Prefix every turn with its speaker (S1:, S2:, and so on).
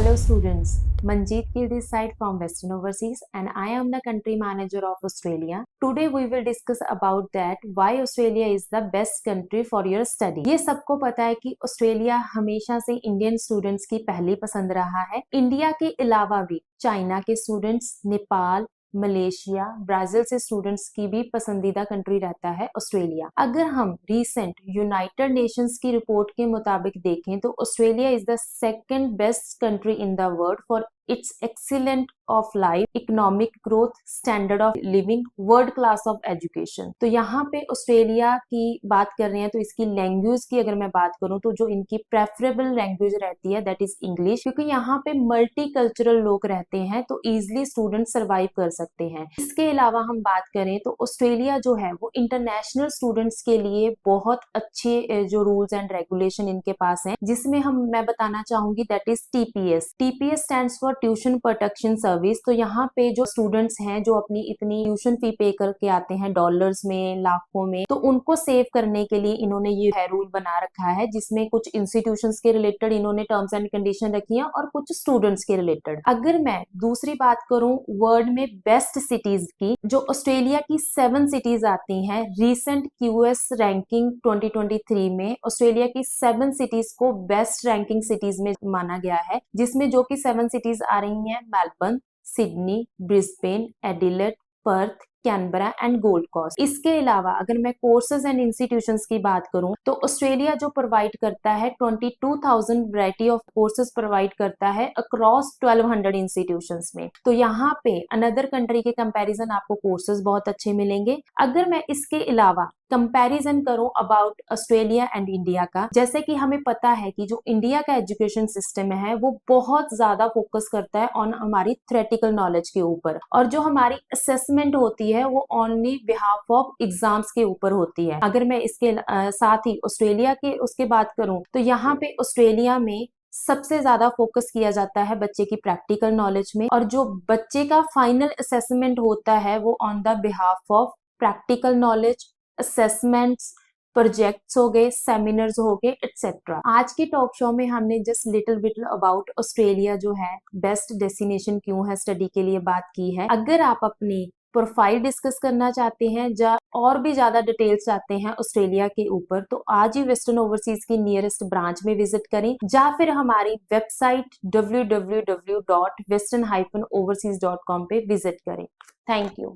S1: Hello students, Manjeet Gill this side from Western Overseas and I am the country manager of Australia. Today we will discuss about that why Australia is the best country for your study. ये सबको पता है कि Australia हमेशा से Indian students की पहली पसंद रहा है। इंडिया के अलावा भी चाइना के स्टूडेंट्स, नेपाल, मलेशिया, ब्राजील से स्टूडेंट्स की भी पसंदीदा कंट्री रहता है ऑस्ट्रेलिया। अगर हम रीसेंट यूनाइटेड नेशंस की रिपोर्ट के मुताबिक देखें तो Australia is the second best country in the world for its excellent of life, economic growth, standard of living, world class of education. तो यहाँ पे ऑस्ट्रेलिया की बात कर रहे हैं तो इसकी लैंग्वेज की अगर मैं बात करूँ तो जो इनकी प्रेफरेबल लैंग्वेज रहती है दैट इज इंग्लिश, क्योंकि यहाँ पे मल्टी कल्चरल लोग रहते हैं तो इजिली स्टूडेंट सर्वाइव कर सकते हैं। इसके अलावा हम बात करें तो ऑस्ट्रेलिया जो है वो इंटरनेशनल स्टूडेंट्स के लिए बहुत अच्छे जो रूल्स एंड रेगुलेशन इनके पास हैं, जिसमें मैं बताना चाहूंगी that is TPS. TPS stands for tuition protection service. तो यहाँ पे जो स्टूडेंट्स हैं जो अपनी इतनी ट्यूशन फी पे करके आते हैं डॉलर्स में, लाखों में, तो उनको सेव करने के लिए इन्होंने ये है रूल बना रखा है, जिसमें कुछ इंस्टीट्यूशंस के रिलेटेड इन्होंने टर्म्स एंड कंडीशन रखी है और कुछ स्टूडेंट्स के रिलेटेड। अगर मैं दूसरी बात करूं वर्ल्ड में बेस्ट सिटीज की, जो ऑस्ट्रेलिया की 7 सिटीज आती हैं रीसेंट क्यूएस रैंकिंग 2023 में ऑस्ट्रेलिया की 7 सिटीज को बेस्ट रैंकिंग सिटीज में माना गया है, जिसमें जो कि 7 सिटीज आ रही हैं Melbourne, Sydney, Brisbane, Adelaide, Perth, Canberra and Gold Coast. इसके अलावा अगर मैं कोर्सेज एंड इंस्टीट्यूशंस की बात करूं तो ऑस्ट्रेलिया जो प्रोवाइड करता है 22,000 वैरायटी ऑफ कोर्सेज प्रोवाइड करता है अक्रॉस 1200 इंस्टीट्यूशंस में। तो यहाँ पे अनदर कंट्री के कंपैरिजन आपको कोर्सेज बहुत अच्छे मिलेंगे। अगर मैं इसके अलावा कंपैरिजन करूं अबाउट ऑस्ट्रेलिया एंड इंडिया का, जैसे कि हमें पता है कि जो इंडिया का एजुकेशन सिस्टम है वो बहुत ज्यादा फोकस करता है ऑन हमारी थ्योरेटिकल नॉलेज के ऊपर, और जो हमारी असेसमेंट होती है वो ओनली बिहाफ ऑफ एग्जाम्स के ऊपर होती है। अगर मैं इसके साथ ही ऑस्ट्रेलिया के उसके बात करूं तो यहाँ पे ऑस्ट्रेलिया में सबसे ज्यादा फोकस किया जाता है बच्चे की प्रैक्टिकल नॉलेज में, और जो बच्चे का फाइनल असेसमेंट होता है वो on the behalf of practical knowledge, assessments, projects हो गए, सेमिनार्स हो गए, एटसेट्रा। आज के टॉक शो में हमने just little bit about Australia जो है बेस्ट डेस्टिनेशन क्यों है स्टडी के लिए बात की है। अगर आप अपनी प्रोफाइल डिस्कस करना चाहते हैं या और भी ज्यादा डिटेल्स चाहते हैं ऑस्ट्रेलिया के ऊपर तो आज ही वेस्टर्न ओवरसीज की नियरेस्ट ब्रांच में विजिट करें या फिर हमारी वेबसाइट www.western-overseas.com पे विजिट करें। Thank you.